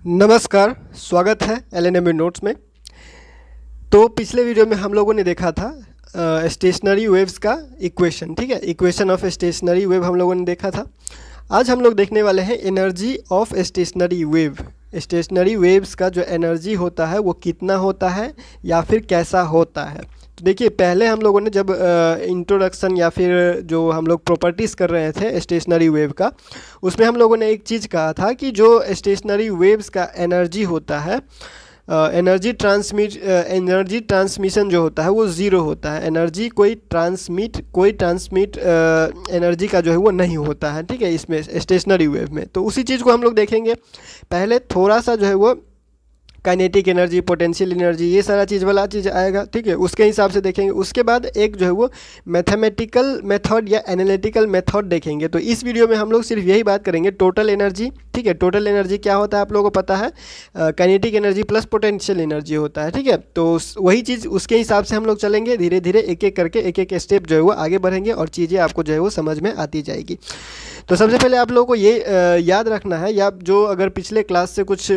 नमस्कार, स्वागत है एलएनएम नोट्स में। तो पिछले वीडियो में हम लोगों ने देखा था स्टेशनरी वेव्स का इक्वेशन, ठीक है। इक्वेशन ऑफ स्टेशनरी वेव हम लोगों ने देखा था। आज हम लोग देखने वाले हैं energy of stationary wave. Stationery waves का जो एनर्जी होता है वो कितना होता है या फिर कैसा होता है। तो देखिए, पहले हम लोगों ने जब इंट्रोडक्शन या फिर जो हम लोग प्रॉपर्टीज़ कर रहे थे स्टेशनरी वेव का, उसमें हम लोगों ने एक चीज़ कहा था कि जो स्टेशनरी वेव्स का एनर्जी होता है, एनर्जी ट्रांसमिशन जो होता है वो ज़ीरो होता है। एनर्जी कोई ट्रांसमिट एनर्जी का जो है वो नहीं होता है, ठीक है, इसमें स्टेशनरी वेव में। तो उसी चीज़ को हम लोग देखेंगे। पहले थोड़ा सा जो है वो काइनेटिक एनर्जी, पोटेंशियल एनर्जी, ये सारा चीज़ वाला चीज़ आएगा, ठीक है, उसके हिसाब से देखेंगे। उसके बाद एक जो है वो मैथमेटिकल मेथड या एनालिटिकल मेथड देखेंगे। तो इस वीडियो में हम लोग सिर्फ यही बात करेंगे टोटल एनर्जी, ठीक है। टोटल एनर्जी क्या होता है आप लोगों को पता है, kinetic energy plus potential energy होता है, ठीक है। तो वही चीज़ उसके हिसाब से हम लोग चलेंगे, धीरे धीरे एक एक करके एक एक स्टेप जो है वो आगे बढ़ेंगे और चीज़ें आपको जो है वो समझ में आती जाएगी। तो सबसे पहले आप लोगों को ये याद रखना है, या जो अगर पिछले क्लास से कुछ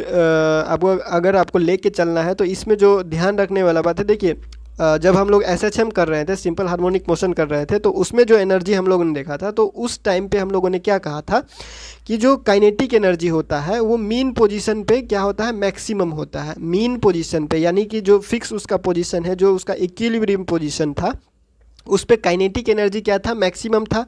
आपको लेके चलना है, तो इसमें जो ध्यान रखने वाला बात है, देखिए जब हम लोग SHM कर रहे थे, सिंपल हार्मोनिक मोशन कर रहे थे, तो उसमें जो एनर्जी हम लोगों ने देखा था, तो उस टाइम पे हम लोगों ने क्या कहा था कि जो काइनेटिक एनर्जी होता है वो मीन पोजीशन पे क्या होता है, मैक्सिमम होता है। मीन पोजीशन पे यानी कि जो फिक्स उसका पोजीशन है, जो उसका इक्विलिब्रियम पोजीशन था, उस पे काइनेटिक एनर्जी क्या था, मैक्सिमम था।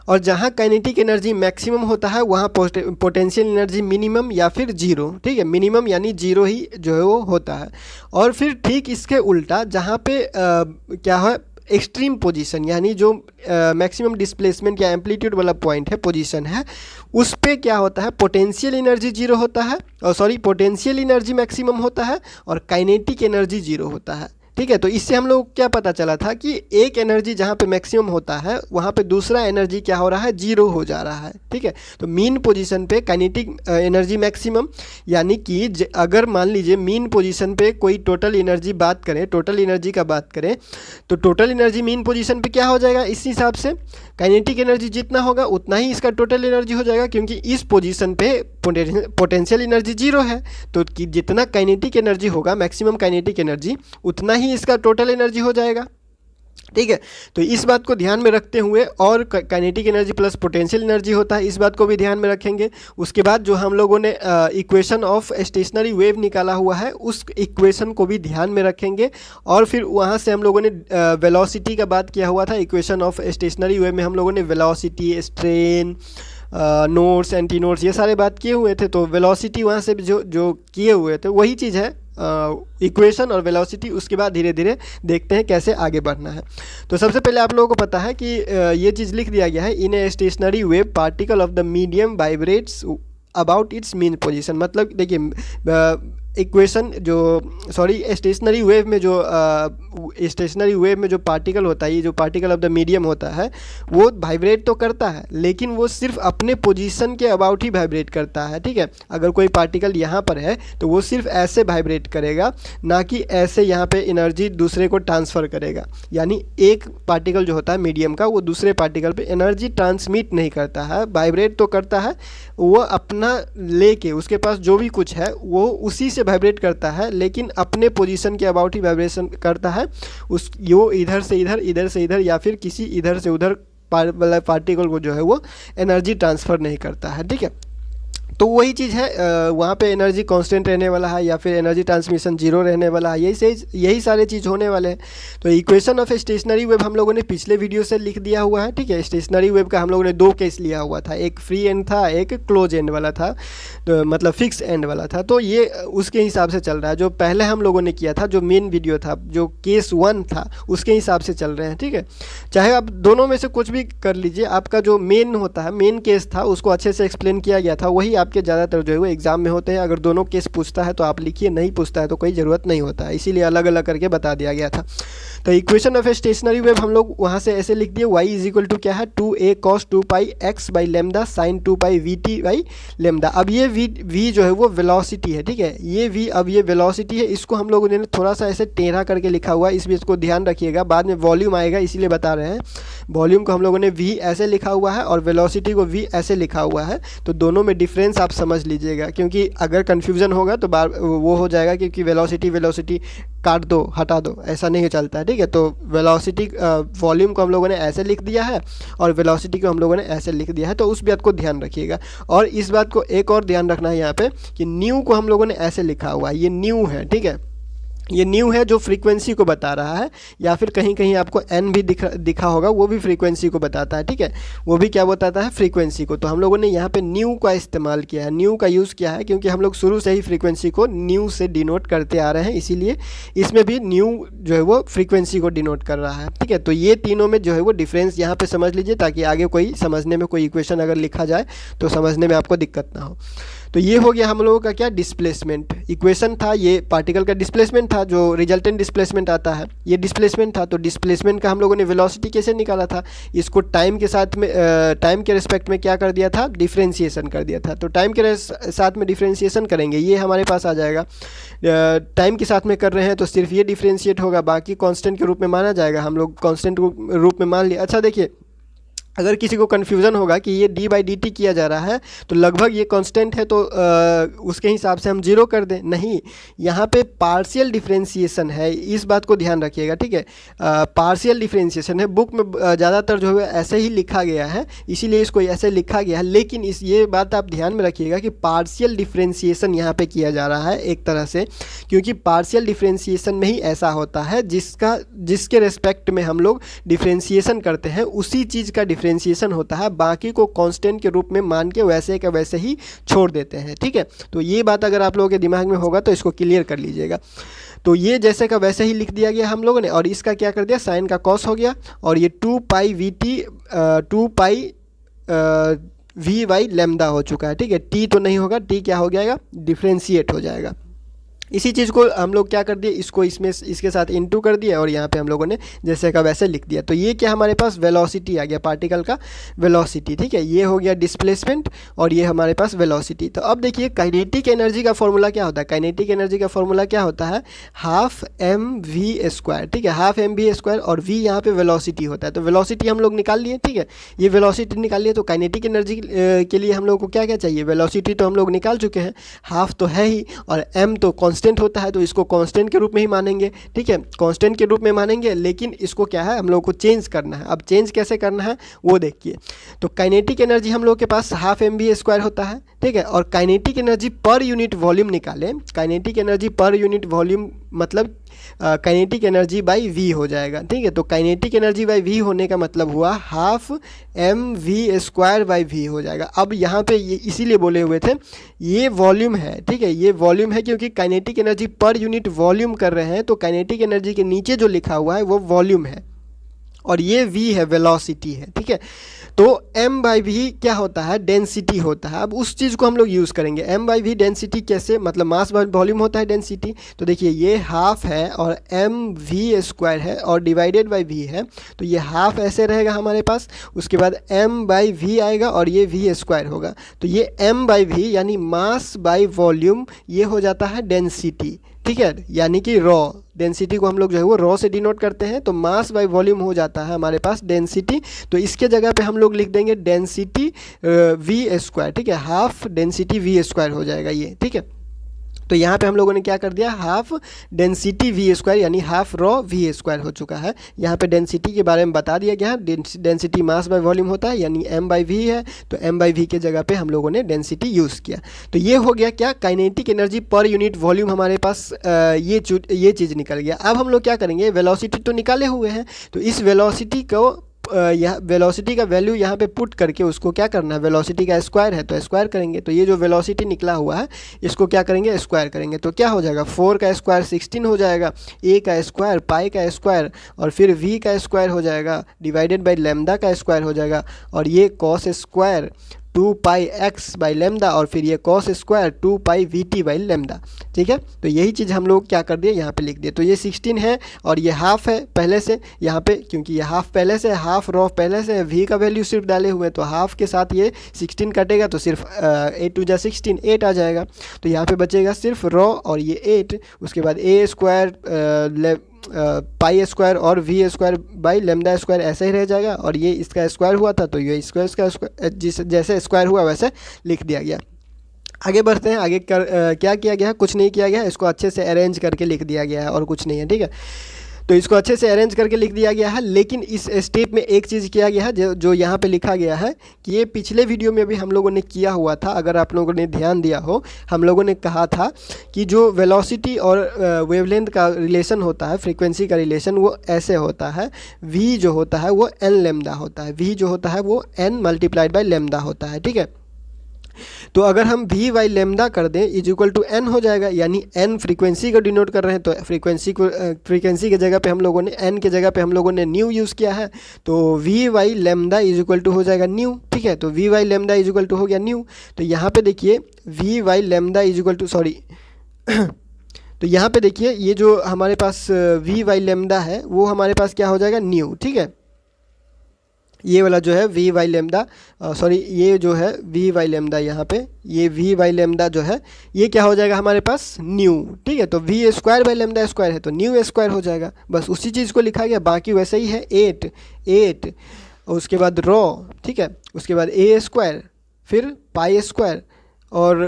और जहाँ काइनेटिक एनर्जी मैक्सिमम होता है वहाँ पोटेंशियल एनर्जी मिनिमम या फिर जीरो, ठीक है। मिनिमम यानी जीरो ही जो है वो होता है। और फिर ठीक इसके उल्टा जहाँ पे क्या है, एक्सट्रीम पोजीशन यानी जो मैक्सिमम डिस्प्लेसमेंट या एम्पलीट्यूड वाला पॉइंट है, पोजीशन है, उस पे क्या होता है, पोटेंशियल एनर्जी जीरो होता है, और पोटेंशियल एनर्जी मैक्सिमम होता है और काइनेटिक एनर्जी जीरो होता है, ठीक है। तो इससे हम लोग क्या पता चला था कि एक एनर्जी जहाँ पे मैक्सिमम होता है वहाँ पे दूसरा एनर्जी क्या हो रहा है, जीरो हो जा रहा है, ठीक है। तो मीन पोजीशन पे काइनेटिक एनर्जी मैक्सिमम, यानी कि अगर मान लीजिए मीन पोजीशन पे कोई टोटल एनर्जी बात करें, टोटल एनर्जी का बात करें, तो टोटल एनर्जी मीन पोजीशन पे क्या हो जाएगा, इस हिसाब से काइनेटिक एनर्जी जितना होगा उतना ही इसका टोटल एनर्जी हो जाएगा, क्योंकि इस पोजीशन पे पोटेंशियल एनर्जी जीरो है। तो कि जितना काइनेटिक एनर्जी होगा, मैक्सिमम काइनेटिक एनर्जी, उतना ही इसका टोटल एनर्जी हो जाएगा, ठीक है। तो इस बात को ध्यान में रखते हुए, और kinetic energy plus potential energy होता है, इस बात को भी ध्यान में रखेंगे। उसके बाद जो हम लोगों ने इक्वेशन ऑफ स्टेशनरी वेव निकाला हुआ है, उस इक्वेशन को भी ध्यान में रखेंगे। और फिर वहाँ से हम लोगों ने वेलोसिटी का बात किया हुआ था। इक्वेशन ऑफ स्टेशनरी वेव में हम लोगों ने velocity, strain, notes, anti notes, ये सारे बात किए हुए थे। तो वेलोसिटी वहाँ से जो किए हुए थे वही चीज़ है, इक्वेशन और वेलोसिटी। उसके बाद धीरे धीरे देखते हैं कैसे आगे बढ़ना है। तो सबसे पहले आप लोगों को पता है कि ये चीज़ लिख दिया गया है, in a stationary wave particle of the medium vibrates about its mean position. मतलब देखिए इक्वेशन स्टेशनरी वेव में जो पार्टिकल होता है, ये जो पार्टिकल ऑफ द मीडियम होता है, वो वाइब्रेट तो करता है, लेकिन वो सिर्फ अपने पोजीशन के अबाउट ही वाइब्रेट करता है, ठीक है। अगर कोई पार्टिकल यहाँ पर है तो वो सिर्फ ऐसे वाइब्रेट करेगा, ना कि ऐसे यहाँ पे एनर्जी दूसरे को ट्रांसफ़र करेगा। यानी एक पार्टिकल जो होता है मीडियम का, वो दूसरे पार्टिकल पे एनर्जी ट्रांसमिट नहीं करता है, वाइब्रेट तो करता है, वो अपना लेके उसके पास जो भी कुछ है वो उसी से वाइब्रेट करता है, लेकिन अपने पोजीशन के अबाउट ही वाइब्रेशन करता है। वो इधर से इधर या फिर किसी इधर से उधर पार्टिकल को जो है वो एनर्जी ट्रांसफ़र नहीं करता है, ठीक है। तो वही चीज़ है, वहाँ पे एनर्जी कांस्टेंट रहने वाला है या फिर एनर्जी ट्रांसमिशन जीरो रहने वाला है, यही सारे चीज़ होने वाले हैं। तो इक्वेशन ऑफ स्टेशनरी वेव हम लोगों ने पिछले वीडियो से लिख दिया हुआ है, ठीक है। स्टेशनरी वेव का हम लोगों ने दो केस लिया हुआ था, एक फ्री एंड था, एक क्लोज एंड वाला था, तो मतलब फिक्स एंड वाला था। तो ये उसके हिसाब से चल रहा है। जो पहले हम लोगों ने किया था, जो मेन वीडियो था, जो केस 1 था, उसके हिसाब से चल रहे हैं, ठीक है। चाहे आप दोनों में से कुछ भी कर लीजिए, आपका जो मेन होता है, मेन केस था, उसको अच्छे से एक्सप्लेन किया गया था, वही आपके ज़्यादातर जो है वो एग्जाम में होते हैं। अगर दोनों केस पूछता है तो आप लिखिए, नहीं पूछता है तो कोई ज़रूरत नहीं होता है, इसीलिए अलग अलग करके बता दिया गया था। तो इक्वेशन ऑफ स्टेशनरी वेव हम लोग वहाँ से ऐसे लिख दिए, y इज इक्वल टू क्या है, 2a cos 2 pi x by lambda sine 2 pi vt by lambda. अब ये v जो है वो वेलोसिटी है, ठीक है। ये v अब ये वेलोसिटी है, इसको हम लोगों ने थोड़ा सा ऐसे टेढ़ा करके लिखा हुआ है, इस बीच को ध्यान रखिएगा, बाद में वॉल्यूम आएगा इसीलिए बता रहे हैं। वॉल्यूम को हम लोगों ने v ऐसे लिखा हुआ है और वेलोसिटी को v ऐसे लिखा हुआ है, तो दोनों में डिफरेंस डिफरेंस आप समझ लीजिएगा, क्योंकि अगर कन्फ्यूज़न होगा तो बार वो हो जाएगा, क्योंकि वेलोसिटी वेलोसिटी काट दो हटा दो ऐसा नहीं चलता है, ठीक है। तो वेलोसिटी वॉल्यूम को हम लोगों ने ऐसे लिख दिया है और वेलोसिटी को हम लोगों ने ऐसे लिख दिया है, तो उस बात को ध्यान रखिएगा। और इस बात को एक और ध्यान रखना है यहाँ पे कि न्यू को हम लोगों ने ऐसे लिखा हुआ है, ये न्यू है, ठीक है। ये न्यू है जो फ्रीक्वेंसी को बता रहा है, या फिर कहीं कहीं आपको एन भी दिखा होगा, वो भी फ्रीक्वेंसी को बताता है, ठीक है। वो भी क्या बताता है, फ्रीक्वेंसी को। तो हम लोगों ने यहाँ पे न्यू का इस्तेमाल किया है, न्यू का यूज़ किया है, क्योंकि हम लोग शुरू से ही फ्रीक्वेंसी को न्यू से डिनोट करते आ रहे हैं, इसीलिए इसमें भी न्यू जो है वो फ्रीक्वेंसी को डिनोट कर रहा है, ठीक है। तो ये तीनों में जो है वो डिफरेंस यहाँ पर समझ लीजिए, ताकि आगे कोई समझने में, कोई इक्वेशन अगर लिखा जाए तो समझने में आपको दिक्कत ना हो। तो ये हो गया हम लोगों का क्या, डिस्प्लेसमेंट। इक्वेशन था ये पार्टिकल का डिस्प्लेसमेंट था, जो रिजल्टेंट डिस्प्लेसमेंट आता है ये डिस्प्लेसमेंट था। तो डिस्प्लेसमेंट का हम लोगों ने वेलोसिटी कैसे निकाला था, इसको टाइम के साथ में टाइम के रिस्पेक्ट में क्या कर दिया था, डिफ्रेंशिएशन कर दिया था। तो टाइम के साथ में डिफ्रेंशिएशन करेंगे, ये हमारे पास आ जाएगा। टाइम के साथ में कर रहे हैं तो सिर्फ ये डिफ्रेंशिएट होगा, बाकी कांस्टेंट के रूप में माना जाएगा, हम लोग कांस्टेंट रूप में मान लिया। अच्छा देखिए, अगर किसी को कन्फ्यूज़न होगा कि ये डी बाई डी टी किया जा रहा है तो लगभग ये कांस्टेंट है, तो उसके हिसाब से हम जीरो कर दें, नहीं, यहाँ पे पार्शियल डिफरेंशिएशन है, इस बात को ध्यान रखिएगा, ठीक है। पार्शियल डिफरेंशिएशन है, बुक में ज़्यादातर जो है ऐसे ही लिखा गया है, इसीलिए इसको ऐसे लिखा गया है, लेकिन ये बात आप ध्यान में रखिएगा कि पार्शियल डिफरेंशिएशन यहाँ पे किया जा रहा है एक तरह से, क्योंकि पार्शियल डिफरेंशिएशन में ही ऐसा होता है जिसके रेस्पेक्ट में हम लोग डिफरेंशिएशन करते हैं उसी चीज़ का डिफरेंशिएशन होता है, बाकी को कांस्टेंट के रूप में मान के वैसे का वैसे ही छोड़ देते हैं, ठीक है। तो ये बात अगर आप लोगों के दिमाग में होगा तो इसको क्लियर कर लीजिएगा। तो ये जैसे का वैसे ही लिख दिया गया हम लोगों ने, और इसका क्या कर दिया, साइन का कॉस हो गया, और ये 2 pi v t 2 pi v y lambda हो चुका है, ठीक है। टी तो नहीं होगा, टी क्या हो जाएगा, डिफ्रेंशिएट हो जाएगा। इसी चीज़ को हम लोग क्या कर दिए, इसको इसमें इसके साथ इनटू कर दिया, और यहाँ पे हम लोगों ने जैसे का वैसे लिख दिया। तो ये क्या हमारे पास वेलोसिटी आ गया, पार्टिकल का वेलोसिटी, ठीक है। ये हो गया डिस्प्लेसमेंट और ये हमारे पास वेलोसिटी। तो अब देखिए काइनेटिक एनर्जी का फॉर्मूला क्या होता है, काइनेटिक एनर्जी का फॉर्मूला क्या होता है, हाफ एम वी स्क्वायर, ठीक है, हाफ एम वी स्क्वायर, और वी यहाँ पे वेलोसिटी होता है। तो वेलोसिटी हम लोग निकाल लिए, ठीक है, ये वेलोसिटी निकाल लिए। तो काइनेटिक एनर्जी के लिए हम लोग को क्या क्या चाहिए, वेलोसिटी तो हम लोग निकाल चुके हैं, हाफ तो है ही, और एम तो कांस्टेंट होता है, तो इसको कांस्टेंट के रूप में ही मानेंगे, ठीक है, कांस्टेंट के रूप में मानेंगे। लेकिन इसको क्या है, हम लोग को चेंज करना है। अब चेंज कैसे करना है वो देखिए। तो काइनेटिक एनर्जी हम लोग के पास हाफ एम वी स्क्वायर होता है, ठीक है, और kinetic energy per unit volume निकालें, kinetic energy per unit volume मतलब काइनेटिक एनर्जी बाई वी हो जाएगा, ठीक है। तो काइनेटिक एनर्जी बाई वी होने का मतलब हुआ half M we square by we हो जाएगा। अब यहाँ पे ये इसीलिए बोले हुए थे ये वॉल्यूम है, ठीक है, ये वॉल्यूम है, क्योंकि kinetic energy per unit volume कर रहे हैं, तो काइनेटिक एनर्जी के नीचे जो लिखा हुआ है वो वॉल्यूम है, और ये v है, वेलोसिटी है, ठीक है। तो m बाई वी क्या होता है, डेंसिटी होता है। अब उस चीज़ को हम लोग यूज़ करेंगे, m बाई वी डेंसिटी कैसे, मतलब मास बाई वॉल्यूम होता है डेंसिटी। तो देखिए ये हाफ है और m v स्क्वायर है और डिवाइडेड बाई v है, तो ये हाफ ऐसे रहेगा हमारे पास, उसके बाद m बाई वी आएगा और ये v स्क्वायर होगा। तो ये m बाई वी यानी मास बाई वॉल्यूम, ये हो जाता है डेंसिटी, ठीक है, यानी कि रॉ डेंसिटी को हम लोग जो है वो रॉ से डिनोट करते हैं। तो मास बाई वॉल्यूम हो जाता है हमारे पास डेंसिटी। तो इसके जगह पे हम लोग लिख देंगे डेंसिटी वी स्क्वायर, ठीक है, हाफ डेंसिटी वी स्क्वायर हो जाएगा ये, ठीक है। तो यहाँ पे हम लोगों ने क्या कर दिया, हाफ डेंसिटी वी स्क्वायर यानी हाफ रॉ वी स्क्वायर हो चुका है। यहाँ पे डेंसिटी के बारे में बता दिया गया है, डेंसिटी मास बाय वॉल्यूम होता है, यानी m बाई वी है, तो m बाई वी के जगह पे हम लोगों ने डेंसिटी यूज़ किया। तो ये हो गया क्या, kinetic energy per unit volume हमारे पास ये चीज़ निकल गया। अब हम लोग क्या करेंगे, वेलोसिटी तो निकाले हुए हैं, तो इस वेलोसिटी को यह वेलोसिटी का वैल्यू यहाँ पे पुट करके उसको क्या करना है, वेलोसिटी का स्क्वायर है तो स्क्वायर करेंगे। तो ये जो वेलोसिटी निकला हुआ है इसको क्या करेंगे, स्क्वायर करेंगे। तो क्या हो जाएगा, 4 का स्क्वायर 16 हो जाएगा, a का स्क्वायर पाई का स्क्वायर और फिर v का स्क्वायर हो जाएगा डिवाइडेड बाई लेमदा का स्क्वायर हो जाएगा, और ये cos square 2 pi x by lambda और फिर ये cos square 2 pi v T by lambda, ठीक है। तो यही चीज़ हम लोग क्या कर दिए, यहाँ पे लिख दिए। तो ये 16 है और ये हाफ है पहले से यहाँ पे, क्योंकि ये हाफ पहले से, हाफ रॉ पहले से, वी का वैल्यू सिर्फ डाले हुए, तो हाफ के साथ ये 16 कटेगा तो सिर्फ 8 2 जा 16 8 आ जाएगा। तो यहाँ पे बचेगा सिर्फ रॉ और ये 8, उसके बाद a स्क्वायर पाई स्क्वायर और V square by lambda square ऐसे ही रह जाएगा, और ये इसका स्क्वायर हुआ था तो ये स्क्वायर का जैसे स्क्वायर हुआ वैसे लिख दिया गया। आगे बढ़ते हैं। आगे क्या किया गया है, कुछ नहीं किया गया है, इसको अच्छे से अरेंज करके लिख दिया गया है और कुछ नहीं है, ठीक है। तो इसको अच्छे से अरेंज करके लिख दिया गया है, लेकिन इस स्टेप में एक चीज़ किया गया है जो यहाँ पे लिखा गया है कि ये पिछले वीडियो में भी हम लोगों ने किया हुआ था, अगर आप लोगों ने ध्यान दिया हो। हम लोगों ने कहा था कि जो वेलोसिटी और वेवलेंथ का रिलेशन होता है, फ्रीक्वेंसी का रिलेशन, वो ऐसे होता है। v जो होता है वो n लेमदा होता है, v जो होता है वो n मल्टीप्लाइड बाई लेमदा होता है, ठीक है। तो अगर हम v बाई लेमदा कर दें इज इक्वल टू n हो जाएगा, यानी n फ्रीक्वेंसी को डिनोट कर रहे हैं, तो फ्रीक्वेंसी के जगह पे हम लोगों ने n के जगह पे हम लोगों ने न्यू यूज़ किया है, तो v by lambda is equal to हो जाएगा न्यू, ठीक है। तो v by lambda is equal to हो गया न्यू। तो यहाँ पे देखिए v by lambda is equal to sorry तो यहाँ पे देखिए ये जो हमारे पास v बाई लेमदा है वो हमारे पास क्या हो जाएगा, न्यू, ठीक है। ये वाला जो है v बाई लेमदा सॉरी ये जो है v बाई लेमदा, यहाँ पे ये v बाई लेमदा जो है ये क्या हो जाएगा हमारे पास, न्यू, ठीक है। तो v square by lambda square है तो न्यू स्क्वायर हो जाएगा, बस उसी चीज़ को लिखा गया, बाकी वैसे ही है 8 और उसके बाद रॉ, ठीक है। उसके बाद a स्क्वायर, फिर पाई स्क्वायर और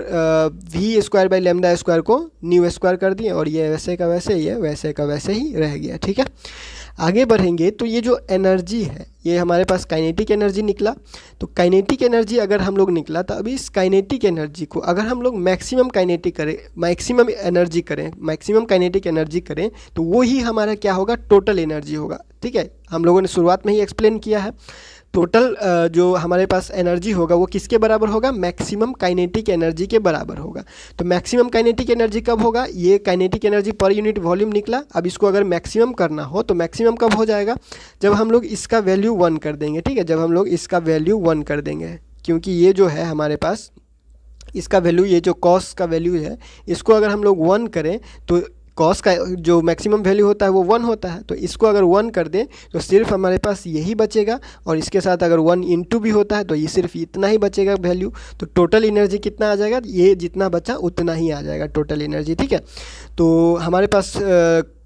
v square by lambda square को न्यू स्क्वायर कर दिए और ये वैसे का वैसे, ये वैसे का वैसे ही रह गया, ठीक है। आगे बढ़ेंगे तो ये जो एनर्जी है ये हमारे पास काइनेटिक एनर्जी निकला। तो काइनेटिक एनर्जी अगर हम लोग निकला तो अभी इस काइनेटिक एनर्जी को अगर हम लोग मैक्सिमम काइनेटिक एनर्जी करें तो वो ही हमारा क्या होगा, टोटल एनर्जी होगा, ठीक है। हम लोगों ने शुरुआत में ही एक्सप्लेन किया है, टोटल जो हमारे पास एनर्जी होगा वो किसके बराबर होगा, मैक्सिमम काइनेटिक एनर्जी के बराबर होगा। तो मैक्सिमम काइनेटिक एनर्जी कब होगा, ये kinetic energy per unit volume निकला। अब इसको अगर मैक्सिमम करना हो तो मैक्सिमम कब हो जाएगा, जब हम लोग इसका वैल्यू 1 कर देंगे, ठीक है। जब हम लोग इसका वैल्यू 1 कर देंगे, क्योंकि ये जो है हमारे पास इसका वैल्यू, ये जो कॉस का वैल्यू है इसको अगर हम लोग 1 करें तो कॉस का जो मैक्सिमम वैल्यू होता है वो 1 होता है, तो इसको अगर 1 कर दें तो सिर्फ हमारे पास यही बचेगा, और इसके साथ अगर 1 इंटू भी होता है तो ये सिर्फ इतना ही बचेगा वैल्यू। तो टोटल एनर्जी कितना आ जाएगा, ये जितना बचा उतना ही आ जाएगा टोटल एनर्जी, ठीक है। तो हमारे पास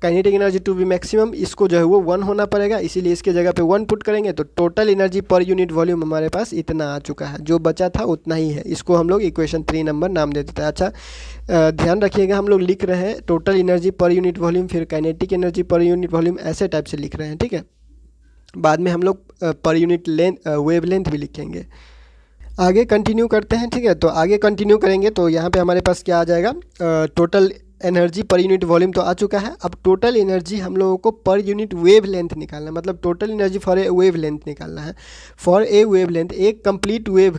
kinetic energy to be maximum, इसको जो है वो 1 होना पड़ेगा, इसीलिए इसके जगह पे 1 पुट करेंगे तो total energy per unit volume हमारे पास इतना आ चुका है, जो बचा था उतना ही है। इसको हम लोग इक्वेशन 3 नंबर नाम दे देते हैं। अच्छा ध्यान रखिएगा, हम लोग लिख रहे हैं total energy per unit volume, फिर kinetic energy per unit volume, ऐसे टाइप से लिख रहे हैं, ठीक है। बाद में हम लोग पर यूनिट वेवलेंथ भी लिखेंगे। आगे कंटिन्यू करते हैं, ठीक है। तो आगे कंटिन्यू करेंगे तो यहाँ पे हमारे पास क्या आ जाएगा, total energy per unit volume तो आ चुका है। अब टोटल एनर्जी हम लोगों को पर यूनिट वेव लेंथ निकालना है, मतलब total energy for A wave length निकालना है। फॉर ए वेव लेंथ, एक कंप्लीट वेव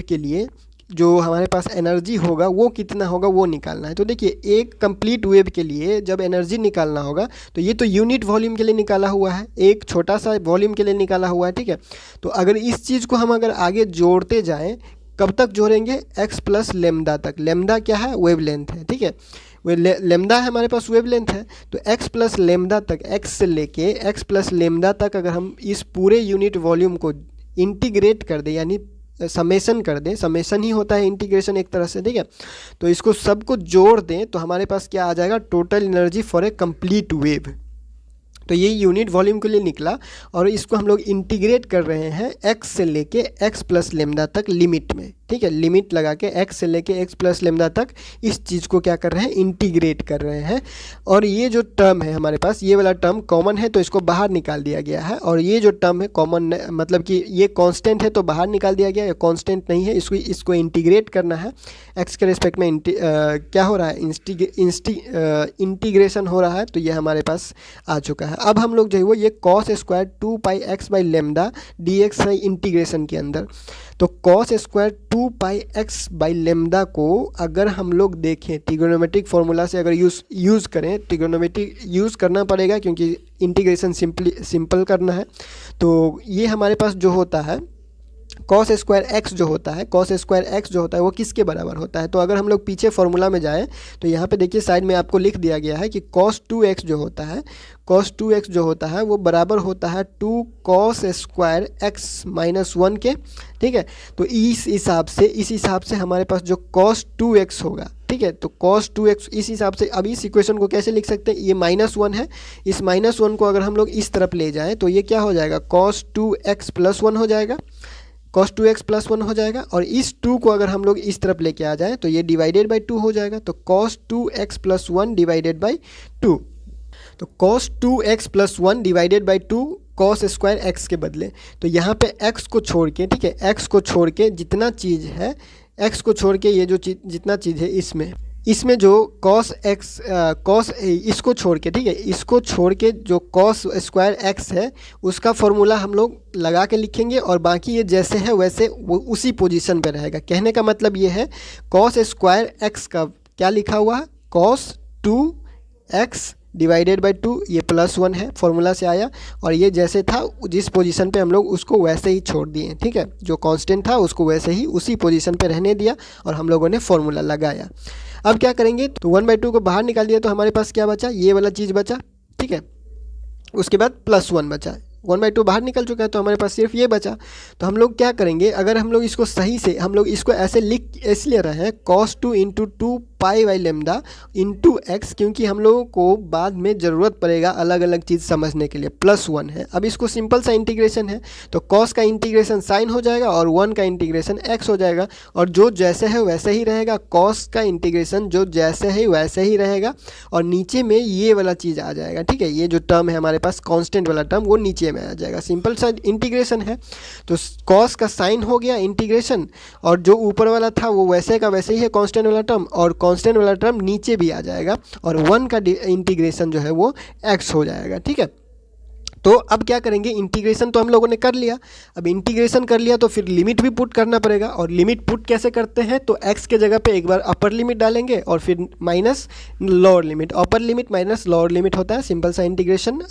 के लिए जो हमारे पास एनर्जी होगा वो कितना होगा वो निकालना है। तो देखिए एक कंप्लीट वेव के लिए जब एनर्जी निकालना होगा तो ये तो यूनिट वॉल्यूम के लिए निकाला हुआ है, एक छोटा सा वॉल्यूम के लिए निकाला हुआ है, ठीक है। तो अगर इस चीज़ को हम अगर आगे जोड़ते जाएं, कब तक जोड़ेंगे, x प्लस लेमदा तक। लेमदा क्या है, वेव लेंथ है, ठीक है। वे लेमदा है हमारे पास, वेव लेंथ है। तो x प्लस लेमदा तक, x से लेके x प्लस लेमदा तक अगर हम इस पूरे यूनिट वॉल्यूम को इंटीग्रेट कर दें, यानी समेशन कर दें, समेशन ही होता है इंटीग्रेशन एक तरह से, ठीक है। तो इसको सबको जोड़ दें तो हमारे पास क्या आ जाएगा, total energy for A complete wave. तो ये यूनिट वॉल्यूम के लिए निकला और इसको हम लोग इंटीग्रेट कर रहे हैं x से लेके x प्लस लेमदा तक लिमिट में, ठीक है। लिमिट लगा के x से लेके x प्लस लेमदा तक इस चीज़ को क्या कर रहे हैं, इंटीग्रेट कर रहे हैं। और ये जो टर्म है हमारे पास, ये वाला टर्म कॉमन है तो इसको बाहर निकाल दिया गया है, और ये जो टर्म है कॉमन मतलब कि ये कांस्टेंट है तो बाहर निकाल दिया गया है, कांस्टेंट नहीं है, इसको इंटीग्रेट करना है। x के रिस्पेक्ट में क्या हो रहा है, इंटीग्रेशन हो रहा है, तो ये हमारे पास आ चुका है। अब हम लोग जो है वो ये cos square 2 pi x by lambda dx है इंटीग्रेशन के अंदर। तो cos square 2 pi x by lambda को अगर हम लोग देखें ट्रिग्नोमेट्रिक फार्मूला से अगर यूज़ करें, ट्रिग्नोमेट्रिक यूज़ करना पड़ेगा क्योंकि इंटीग्रेशन सिंपल करना है। तो ये हमारे पास जो होता है कॉस स्क्वायर एक्स जो होता है, कॉस स्क्वायर एक्स जो होता है वो किसके बराबर होता है। तो अगर हम लोग पीछे फॉर्मूला में जाएं तो यहाँ पे देखिए साइड में आपको लिख दिया गया है कि cos 2x जो होता है, cos 2x जो होता है वो बराबर होता है 2 cos स्क्वायर x माइनस 1 के, ठीक है। तो इस हिसाब से हमारे पास जो cos 2x होगा, ठीक है। तो cos 2x इस हिसाब से, अब इस इक्वेशन को कैसे लिख सकते हैं, ये -1 है, इस -1 को अगर हम लोग इस तरफ ले जाएं तो ये क्या हो जाएगा, cos 2x प्लस 1 हो जाएगा, cos 2x प्लस 1 हो जाएगा, और इस 2 को अगर हम लोग इस तरफ लेके आ जाएँ तो ये डिवाइडेड बाई 2 हो जाएगा, तो cos 2x plus 1 divided by 2। तो cos 2x plus 1 divided by 2 cos square x के बदले, तो यहाँ पे x को छोड़ के, ठीक है, x को छोड़ के जितना चीज़ है, x को छोड़ के ये जो चीज जितना चीज़ है इसमें जो cos x cos इसको छोड़ के, ठीक है, इसको छोड़ के जो cos स्क्वायर x है उसका फॉर्मूला हम लोग लगा के लिखेंगे, और बाकी ये जैसे है वैसे वो उसी पोजीशन पे रहेगा। कहने का मतलब ये है cos स्क्वायर x का क्या लिखा हुआ है, cos 2x डिवाइडेड बाई 2, ये प्लस 1 है, फॉर्मूला से आया, और ये जैसे था जिस पोजीशन पे हम लोग उसको वैसे ही छोड़ दिए, ठीक है, जो कांस्टेंट था उसको वैसे ही उसी पोजीशन पे रहने दिया और हम लोगों ने फॉर्मूला लगाया। अब क्या करेंगे, तो 1/2 को बाहर निकाल दिया तो हमारे पास क्या बचा, ये वाला चीज़ बचा, ठीक है, उसके बाद प्लस 1 बचा, 1/2 बाहर निकल चुका है तो हमारे पास सिर्फ ये बचा। तो हम लोग क्या करेंगे, अगर हम लोग इसको सही से, हम लोग इसको ऐसे लिख इसलिए रहे हैं cos 2 into 2 pi by lambda into x, क्योंकि हम लोगों को बाद में ज़रूरत पड़ेगा अलग अलग चीज़ समझने के लिए। प्लस 1 है, अब इसको सिंपल सा इंटीग्रेशन है, तो cos का इंटीग्रेशन साइन हो जाएगा और 1 का इंटीग्रेशन x हो जाएगा, और जो जैसे है वैसे ही रहेगा, cos का इंटीग्रेशन जो जैसे है वैसे ही रहेगा, और नीचे में ये वाला चीज़ आ जाएगा, ठीक है, ये जो टर्म है हमारे पास कांस्टेंट वाला टर्म वो नीचे में आ जाएगा। सिंपल सा इंटीग्रेशन है, तो cos का साइन हो गया इंटीग्रेशन, और जो ऊपर वाला था वो वैसे का वैसे ही है कांस्टेंट वाला टर्म, और कांस्टेंट वाला टर्म नीचे भी आ जाएगा, और 1 का इंटीग्रेशन जो है वो x हो जाएगा, ठीक है। तो अब क्या करेंगे, इंटीग्रेशन तो हम लोगों ने कर लिया, अब इंटीग्रेशन कर लिया तो फिर लिमिट भी पुट करना पड़ेगा, और लिमिट पुट कैसे करते हैं, तो x के जगह पे एक बार अपर लिमिट डालेंगे और फिर minus lower limit, upper limit minus lower limit होता है, सिंपल सा इंटीग्रेशन।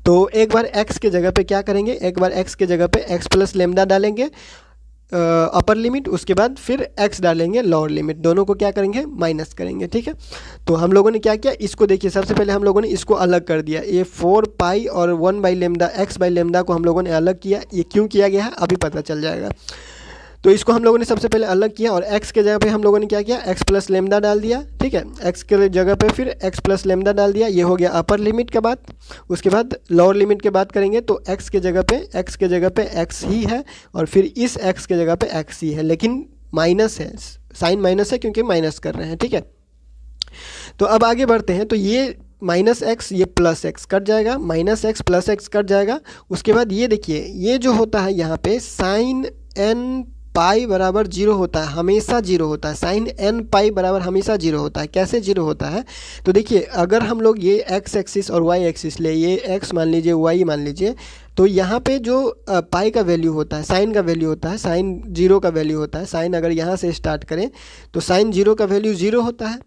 तो एक बार x के जगह पे क्या करेंगे, एक बार x के जगह पे x प्लस लेमदा डालेंगे अपर लिमिट, उसके बाद फिर x डालेंगे लोअर लिमिट, दोनों को क्या करेंगे, माइनस करेंगे, ठीक है। तो हम लोगों ने क्या किया, इसको देखिए, सबसे पहले हम लोगों ने इसको अलग कर दिया, ये 4 पाई और 1 by lambda x by lambda को हम लोगों ने अलग किया। ये क्यों किया गया है अभी पता चल जाएगा। तो इसको हम लोगों ने सबसे पहले अलग किया, और x के जगह पे हम लोगों ने क्या किया, x प्लस लेमदा डाल दिया, ठीक है, x के जगह पे फिर x प्लस लेमदा डाल दिया, ये हो गया अपर लिमिट का बात। उसके बाद लोअर लिमिट की बात करेंगे तो x के जगह पे x ही है, और फिर इस x के जगह पे x ही है, लेकिन माइनस है, साइन माइनस है क्योंकि माइनस कर रहे हैं, ठीक है। तो अब आगे बढ़ते हैं, तो ये माइनस एक्स ये प्लस एक्स कट जाएगा, minus x plus x cut जाएगा। उसके बाद ये देखिए, ये जो होता है यहाँ पे साइन एन पाई बराबर 0 होता है, हमेशा 0 होता है, साइन एन पाई बराबर हमेशा 0 होता है। कैसे 0 होता है, तो देखिए, अगर हम लोग ये एक्स एक्सिस और वाई एक्सिस ले, ये एक्स मान लीजिए वाई मान लीजिए, तो यहाँ पे जो पाई का वैल्यू होता है, साइन का वैल्यू होता है, साइन 0 का वैल्यू होता है। साइन अगर यहाँ से स्टार्ट करें तो साइन 0 का वैल्यू 0 होता है,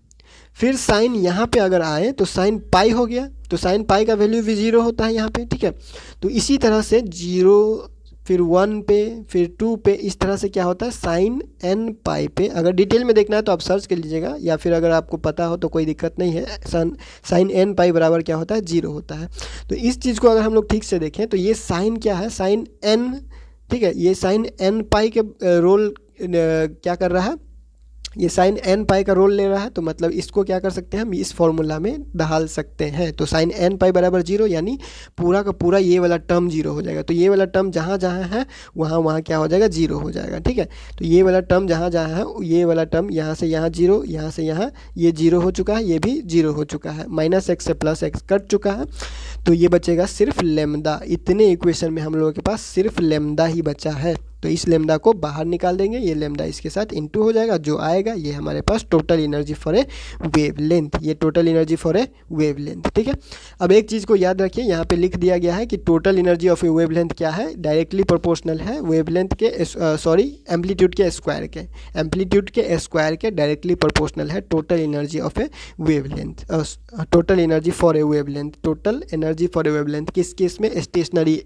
फिर साइन यहाँ पे अगर आए तो साइन पाई हो गया, तो साइन पाई का वैल्यू भी 0 होता है यहाँ पे, ठीक है। तो इसी तरह से 0 फिर 1 पे फिर 2 पे, इस तरह से क्या होता है, साइन एन पाई पे। अगर डिटेल में देखना है तो आप सर्च कर लीजिएगा, या फिर अगर आपको पता हो तो कोई दिक्कत नहीं है। साइन एन पाई बराबर क्या होता है, 0 होता है। तो इस चीज़ को अगर हम लोग ठीक से देखें तो ये साइन क्या है, साइन एन, ठीक है, ये साइन एन पाई के रोल क्या कर रहा है, ये साइन एन पाई का रोल ले रहा है, तो मतलब इसको क्या कर सकते हैं हम, इस फॉर्मूला में ढाल सकते हैं। तो साइन एन पाई बराबर 0, यानी पूरा का पूरा ये वाला टर्म 0 हो जाएगा। तो ये वाला टर्म जहाँ जहाँ है वहाँ क्या हो जाएगा, 0 हो जाएगा, ठीक है। तो ये वाला टर्म जहाँ जहाँ है, ये वाला टर्म यहाँ से यहाँ 0, यहाँ से यहाँ ये 0 हो चुका है, ये भी 0 हो चुका है, माइनस एक्स से प्लस एक्स कट चुका है। तो ये बचेगा सिर्फ लेमदा। इतने इक्वेशन में हम लोगों के पास सिर्फ लेमदा ही बचा है, तो इस लेमदा को बाहर निकाल देंगे, ये लेमदा इसके साथ इनटू हो जाएगा, जो आएगा ये हमारे पास total energy for a wavelength, ये total energy for a wavelength, ठीक है। अब एक चीज़ को याद रखिए, यहाँ पे लिख दिया गया है कि total energy of A wavelength क्या है, डायरेक्टली प्रोपोर्शनल है वेवलेंथ के एम्पलीट्यूड के स्क्वायर के, एम्पलीट्यूड के स्क्वायर के डायरेक्टली प्रोपोर्शनल है total energy of A wavelength, total energy for a wavelength. Total energy for a wavelength किस केस में, स्टेशनरी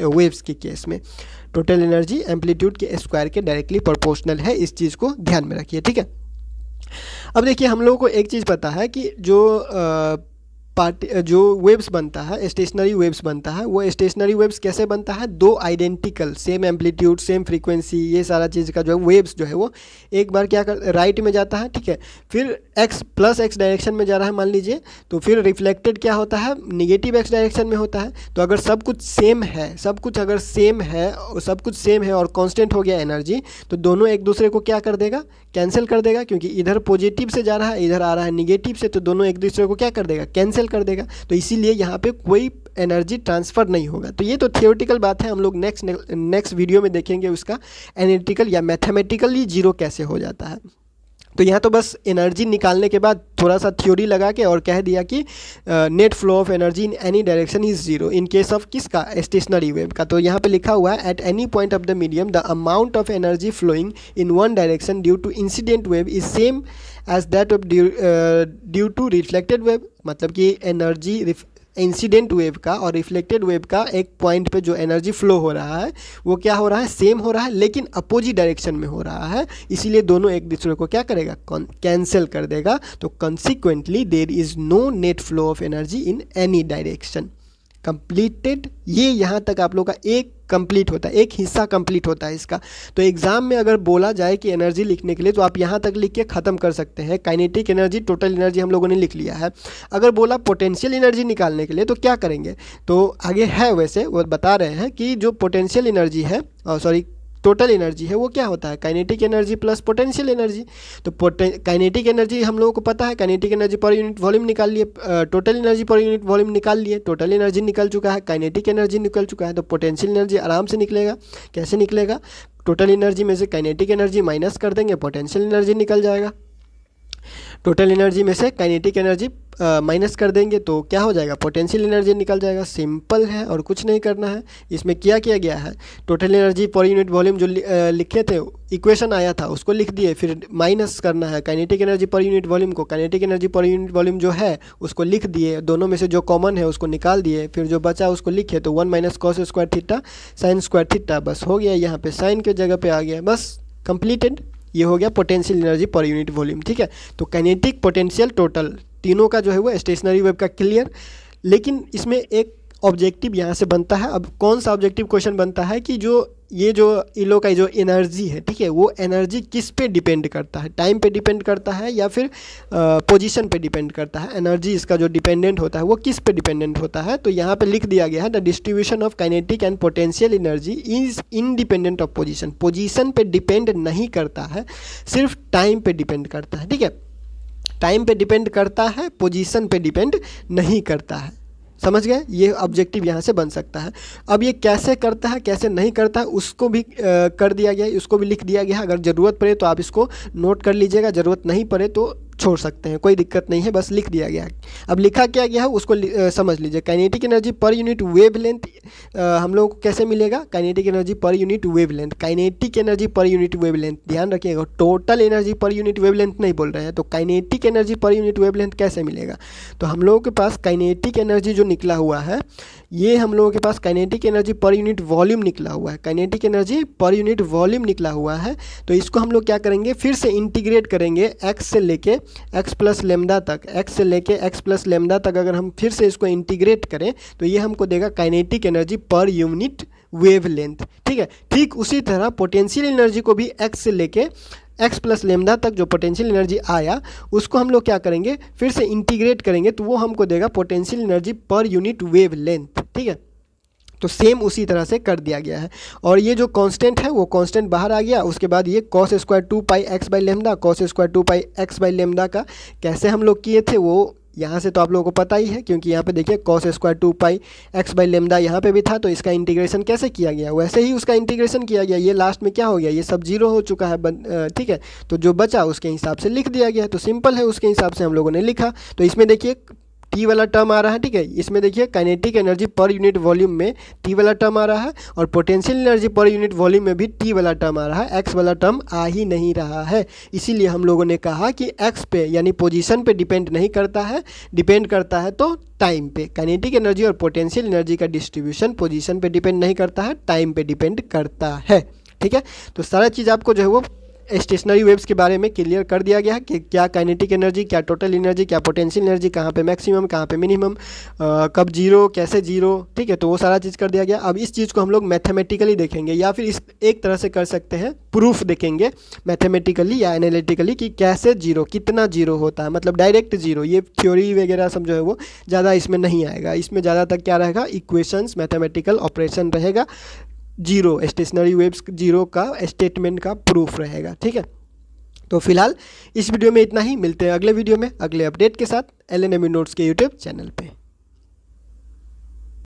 वेव्स के केस में टोटल एनर्जी एम्पलीट्यूड के स्क्वायर के डायरेक्टली प्रोपोर्शनल है। इस चीज़ को ध्यान में रखिए, ठीक है। अब देखिए, हम लोगों को एक चीज़ पता है कि जो जो वेव्स बनता है, स्टेशनरी वेव्स बनता है, वो स्टेशनरी वेव्स कैसे बनता है, दो identical same amplitude same frequency ये सारा चीज़ का जो है वेव्स जो है वो एक बार क्या कर राइट में जाता है, ठीक है, फिर x प्लस एक्स डायरेक्शन में जा रहा है मान लीजिए, तो फिर रिफ्लेक्टेड क्या होता है, निगेटिव एक्स डायरेक्शन में होता है। तो अगर सब कुछ सेम है, सब कुछ अगर सेम है, सब कुछ सेम है और कांस्टेंट हो गया एनर्जी, तो दोनों एक दूसरे को क्या कर देगा, कैंसिल कर देगा, क्योंकि इधर पॉजिटिव से जा रहा है, इधर आ रहा है निगेटिव से, तो दोनों एक दूसरे को क्या कर देगा, कैंसिल कर देगा। तो इसीलिए यहाँ पे कोई एनर्जी ट्रांसफ़र नहीं होगा। तो ये तो थियोरेटिकल बात है, हम लोग नेक्स्ट वीडियो में देखेंगे उसका एनालिटिकल या मैथमेटिकली जीरो कैसे हो जाता है। तो यहाँ तो बस एनर्जी निकालने के बाद थोड़ा सा थ्योरी लगा के और कह दिया कि net flow of energy in any direction is zero in case of किसका, स्टेशनरी वेव का। तो यहाँ पे लिखा हुआ है at any point of the medium the amount of energy flowing in one direction due to incident wave is same as that of due to reflected wave. मतलब कि एनर्जी इंसिडेंट वेव का और रिफ्लेक्टेड वेव का एक point पे जो energy flow हो रहा है वो क्या हो रहा है, सेम हो रहा है, लेकिन अपोजिट डायरेक्शन में हो रहा है। इसीलिए दोनों एक दूसरे को क्या करेगा, कैंसिल कर देगा। तो consequently there is no net flow of energy in any direction. Completed, ये यहाँ तक आप लोग का एक कंप्लीट होता है, एक हिस्सा कंप्लीट होता है इसका। तो एग्जाम में अगर बोला जाए कि एनर्जी लिखने के लिए तो आप यहाँ तक लिख के ख़त्म कर सकते हैं। काइनेटिक एनर्जी, टोटल एनर्जी हम लोगों ने लिख लिया है। अगर बोला पोटेंशियल एनर्जी निकालने के लिए तो क्या करेंगे, तो आगे है वैसे वो बता रहे हैं कि जो पोटेंशियल एनर्जी है, टोटल एनर्जी है, वो क्या होता है, kinetic energy plus potential energy. तो काइनेटिक एनर्जी हम लोगों को पता है, kinetic energy per unit volume निकाल लिए, total energy per unit volume निकाल लिए, टोटल एनर्जी निकल चुका है, काइनेटिक एनर्जी निकल चुका है। तो पोटेंशियल एनर्जी आराम से निकलेगा। कैसे निकलेगा, टोटल एनर्जी में से काइनेटिक एनर्जी माइनस कर देंगे, पोटेंशियल एनर्जी निकल जाएगा। टोटल एनर्जी में से काइनेटिक एनर्जी माइनस कर देंगे तो क्या हो जाएगा, पोटेंशियल एनर्जी निकल जाएगा। सिंपल है और कुछ नहीं करना है। इसमें क्या किया गया है, total energy per unit volume जो लिखे थे, इक्वेशन आया था उसको लिख दिए, फिर माइनस करना है kinetic energy per unit volume को, kinetic energy per unit volume जो है उसको लिख दिए, दोनों में से जो कॉमन है उसको निकाल दिए, फिर जो बचा उसको लिखे, तो 1 minus cos square theta sine square theta, बस हो गया। यहाँ पे साइन के जगह पे आ गया, बस कंप्लीटेड। ये हो गया potential energy per unit volume, ठीक है। तो काइनेटिक, पोटेंशियल, टोटल तीनों का जो है वो स्टेशनरी वेव का क्लियर। लेकिन इसमें एक ऑब्जेक्टिव यहाँ से बनता है। अब कौन सा ऑब्जेक्टिव क्वेश्चन बनता है कि जो इलो का जो एनर्जी है, ठीक है, वो एनर्जी किस पे डिपेंड करता है, टाइम पे डिपेंड करता है या फिर पोजीशन पे डिपेंड करता है। एनर्जी इसका जो डिपेंडेंट होता है वो किस पे डिपेंडेंट होता है, तो यहाँ पे लिख दिया गया है the distribution of kinetic and potential energy is independent of position. Position पे डिपेंड नहीं करता है, सिर्फ टाइम पे डिपेंड करता है, ठीक है। टाइम पे डिपेंड करता है, पोजीशन पे डिपेंड नहीं करता है। समझ गए, ये ऑब्जेक्टिव यहाँ से बन सकता है। अब ये कैसे करता है कैसे नहीं करता है उसको भी कर दिया गया है, उसको भी लिख दिया गया है। अगर ज़रूरत पड़े तो आप इसको नोट कर लीजिएगा, ज़रूरत नहीं पड़े तो छोड़ सकते हैं, कोई दिक्कत नहीं है, बस लिख दिया गया है। अब लिखा क्या गया है उसको समझ लीजिए। Kinetic energy per unit wavelength हम लोगों को कैसे मिलेगा, kinetic energy per unit wavelength, kinetic energy per unit wavelength, ध्यान रखिएगा, total energy per unit wavelength नहीं बोल रहे हैं। तो kinetic energy per unit wavelength कैसे मिलेगा, तो हम लोगों के पास काइनेटिक एनर्जी जो निकला हुआ है, ये हम लोगों के पास kinetic energy per unit volume निकला हुआ है, kinetic energy per unit volume निकला हुआ है। तो इसको हम लोग क्या करेंगे, फिर से इंटीग्रेट करेंगे x से लेके x प्लस लेमडा तक, x से लेके x प्लस लेमडा तक अगर हम फिर से इसको इंटीग्रेट करें तो ये हमको देगा kinetic energy per unit wavelength, ठीक है। ठीक उसी तरह पोटेंशियल एनर्जी को भी x से लेके x प्लस लेमडा तक जो पोटेंशियल एनर्जी आया उसको हम लोग क्या करेंगे, फिर से इंटीग्रेट करेंगे तो वो हमको देगा potential energy per unit wavelength, ठीक है। तो सेम उसी तरह से कर दिया गया है। और ये जो कांस्टेंट है वो कांस्टेंट बाहर आ गया। उसके बाद ये cos square 2 pi x by lambda, cos square 2 pi x by lambda का कैसे हम लोग किए थे वो यहाँ से तो आप लोगों को पता ही है, क्योंकि यहाँ पे देखिए cos square 2 pi x by lambda यहाँ पे भी था। तो इसका इंटीग्रेशन कैसे किया गया, वैसे ही उसका इंटीग्रेशन किया गया। ये लास्ट में क्या हो गया, ये सब जीरो हो चुका है, ठीक है। तो जो बचा उसके हिसाब से लिख दिया गया, तो सिंपल है, उसके हिसाब से हम लोगों ने लिखा। तो इसमें देखिए टी वाला टर्म आ रहा है, ठीक है। इसमें देखिए kinetic energy per unit volume में टी वाला टर्म आ रहा है और potential energy per unit volume में भी टी वाला टर्म आ रहा है, एक्स वाला टर्म आ ही नहीं रहा है। इसीलिए हम लोगों ने कहा कि एक्स पे यानी पोजीशन पे डिपेंड नहीं करता है, डिपेंड करता है तो टाइम पे। काइनेटिक एनर्जी और पोटेंशियल एनर्जी का डिस्ट्रीब्यूशन पोजीशन पे डिपेंड नहीं करता है, टाइम पे डिपेंड करता है, ठीक है। तो सारा चीज़ आपको जो है वो स्टेशनरी वेव्स के बारे में क्लियर कर दिया गया है कि क्या काइनेटिक एनर्जी, क्या टोटल एनर्जी, क्या पोटेंशियल एनर्जी, कहाँ पे मैक्सिमम, कहाँ पे मिनिमम, कब जीरो, कैसे जीरो, ठीक है। तो वो सारा चीज़ कर दिया गया। अब इस चीज़ को हम लोग मैथमेटिकली देखेंगे, या फिर इस एक तरह से कर सकते हैं, प्रूफ देखेंगे मैथमेटिकली या एनालिटिकली कि कैसे जीरो, कितना जीरो होता है, मतलब डायरेक्ट जीरो। ये थ्योरी वगैरह सब जो है वो ज़्यादा इसमें नहीं आएगा। इसमें ज़्यादातर क्या रहेगा, इक्वेशंस, मैथमेटिकल ऑपरेशन रहेगा। जीरो, स्टेशनरी वेव्स जीरो का स्टेटमेंट का प्रूफ रहेगा, ठीक है। तो फिलहाल इस वीडियो में इतना ही, मिलते हैं अगले वीडियो में अगले अपडेट के साथ LNME नोट्स के यूट्यूब चैनल पे।